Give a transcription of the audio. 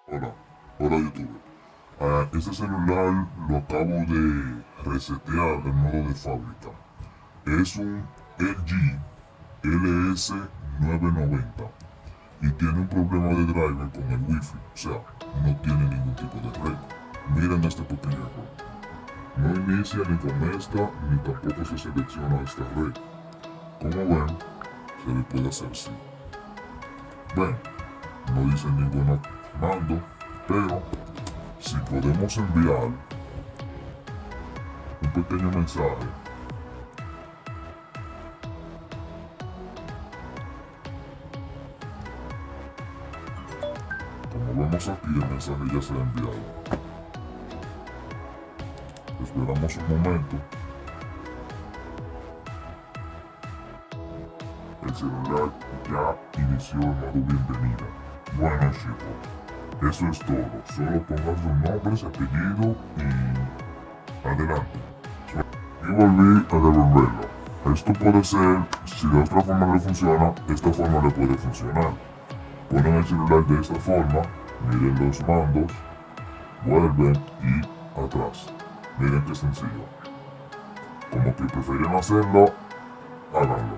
Hola, hola YouTube. Este celular lo acabo de resetear del modo de fábrica. Es un LG LS990 y tiene un problema de driver con el wifi, o sea, no tiene ningún tipo de red. Miren este pequeño error. No inicia ni con esta, ni tampoco se selecciona esta red. Como ven, se le puede hacer así. Ven, no dice ningún mando, pero si podemos enviar un pequeño mensaje, como vemos aquí, el mensaje ya se ha enviado. Esperamos un momento. El celular ya inició el modo bienvenida. Bueno chicos, eso es todo. Solo pongan sus nombres, apellido y adelante. Y volví a devolverlo. Esto puede ser, si de otra forma le funciona, de esta forma le puede funcionar. Ponen el celular de esta forma, miren los mandos, vuelven y atrás. Miren qué sencillo. Como que prefieren hacerlo, háganlo.